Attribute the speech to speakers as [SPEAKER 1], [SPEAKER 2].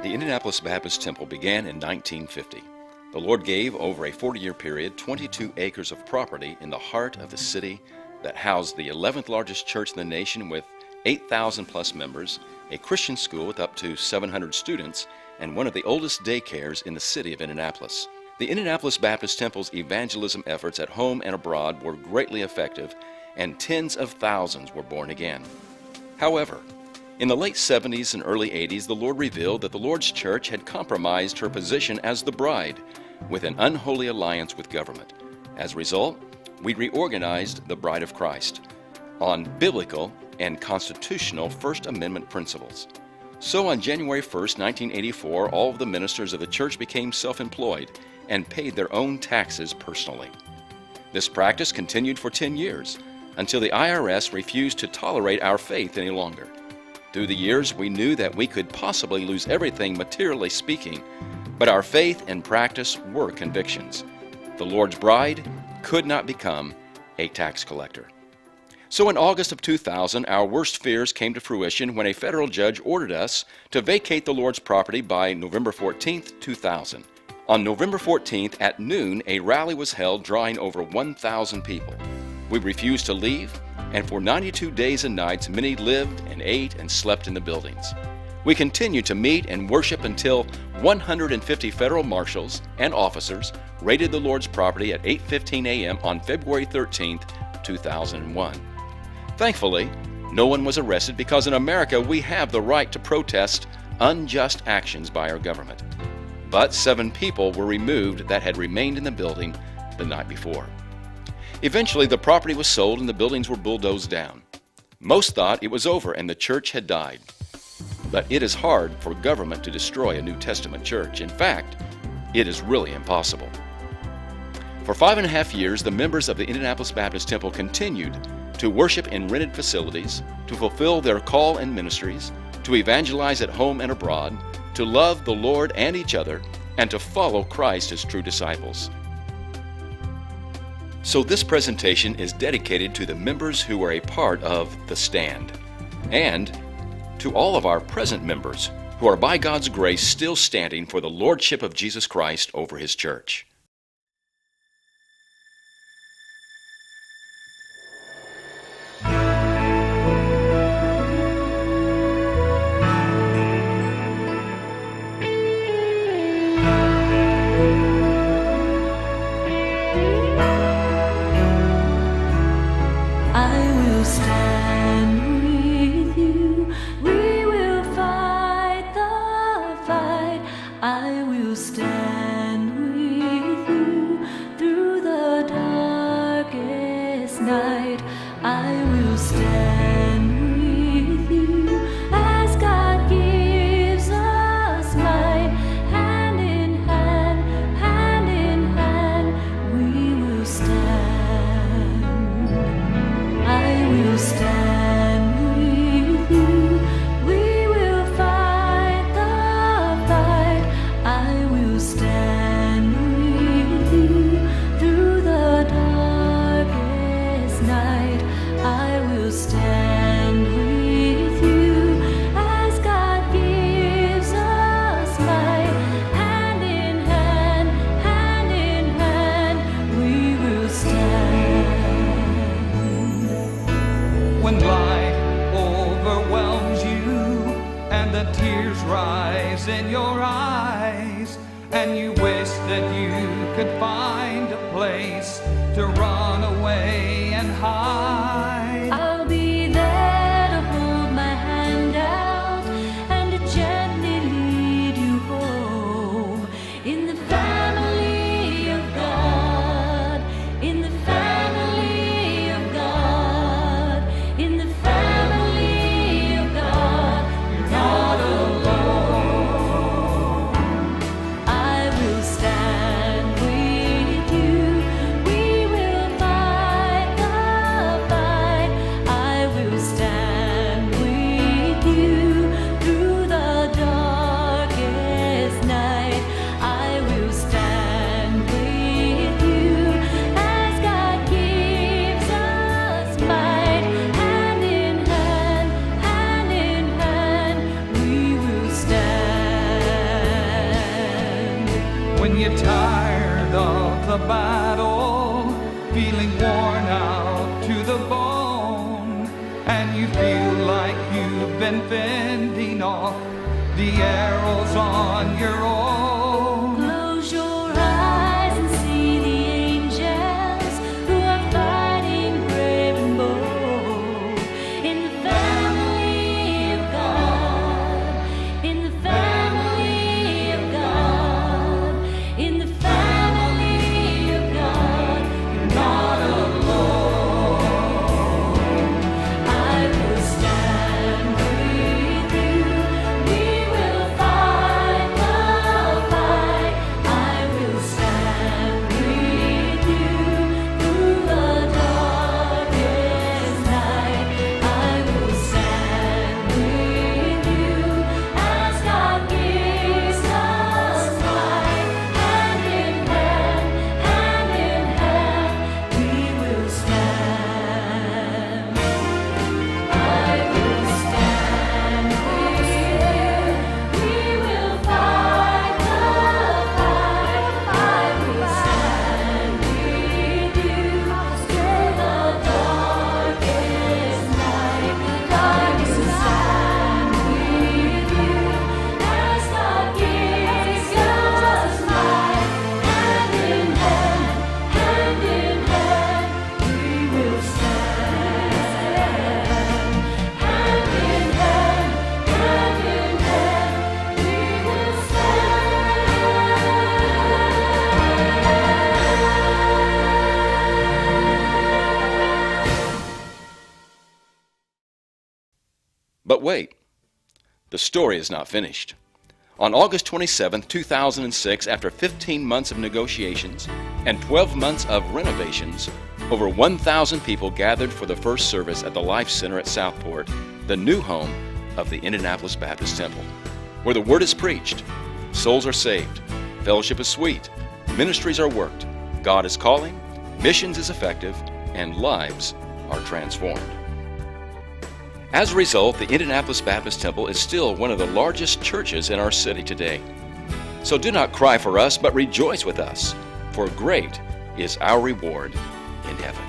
[SPEAKER 1] The Indianapolis Baptist Temple began in 1950. The Lord gave, over a 40-year period, 22 acres of property in the heart of the city that housed the 11th largest church in the nation with 8,000 plus members, a Christian school with up to 700 students, and one of the oldest daycares in the city of Indianapolis. The Indianapolis Baptist Temple's evangelism efforts at home and abroad were greatly effective, and tens of thousands were born again. However, in the late 70s and early 80s, the Lord revealed that the Lord's church had compromised her position as the bride with an unholy alliance with government. As a result, we reorganized the Bride of Christ on biblical and constitutional First Amendment principles. So on January 1st, 1984, all of the ministers of the church became self-employed and paid their own taxes personally. This practice continued for 10 years until the IRS refused to tolerate our faith any longer. Through the years, we knew that we could possibly lose everything materially speaking, but our faith and practice were convictions. The Lord's bride could not become a tax collector. So in August of 2000, our worst fears came to fruition when a federal judge ordered us to vacate the Lord's property by November 14th, 2000. On November 14th at noon, a rally was held drawing over 1,000 people. We refused to leave, and for 92 days and nights, many lived and ate and slept in the buildings. We continued to meet and worship until 150 federal marshals and officers raided the Lord's property at 8:15 a.m. on February 13th, 2001. Thankfully, no one was arrested because in America we have the right to protest unjust actions by our government. But 7 people were removed that had remained in the building the night before. Eventually, the property was sold and the buildings were bulldozed down. Most thought it was over and the church had died. But it is hard for government to destroy a New Testament church. In fact, it is really impossible. For 5.5 years, the members of the Indianapolis Baptist Temple continued to worship in rented facilities, to fulfill their call and ministries, to evangelize at home and abroad, to love the Lord and each other, and to follow Christ as true disciples. So this presentation is dedicated to the members who are a part of The Stand, and to all of our present members who are by God's grace still standing for the Lordship of Jesus Christ over His church.
[SPEAKER 2] When life overwhelms you and the tears rise in your eyes, and you wish that you could find a place to run away and hide,
[SPEAKER 3] I'll be there to hold my hand out and to gently lead you home. In the family of God, in the family of God, in the family of God, you're not alone. I will stand with you. We will fight the fight.
[SPEAKER 2] the battle, feeling worn out to the bone, and you feel like you've been fending off the arrows on your own.
[SPEAKER 3] Close your eyes and see the angels who are fighting brave and bold in the family of God, in the family of God, in the family of God. You're not alone. I will stand with you. We will fight the fight. I will stand with you through the darkest night. I will stand with you as God gives us light. Hand in hand, we will stand. I will stand with you. We will fight the fight. I will stand with you through the darkest night. I will stand with you as God gives us light. Hand in hand, we will stand. Hand in hand, we will stand.
[SPEAKER 1] But wait, the story is not finished. On August 27, 2006, after 15 months of negotiations and 12 months of renovations, over 1,000 people gathered for the first service at the Life Center at Southport, the new home of the Indianapolis Baptist Temple, where the Word is preached, souls are saved, fellowship is sweet, ministries are worked, God is calling, missions is effective, and lives are transformed. As a result, the Indianapolis Baptist Temple is still one of the largest churches in our city today. So do not cry for us, but rejoice with us, for great is our reward in heaven.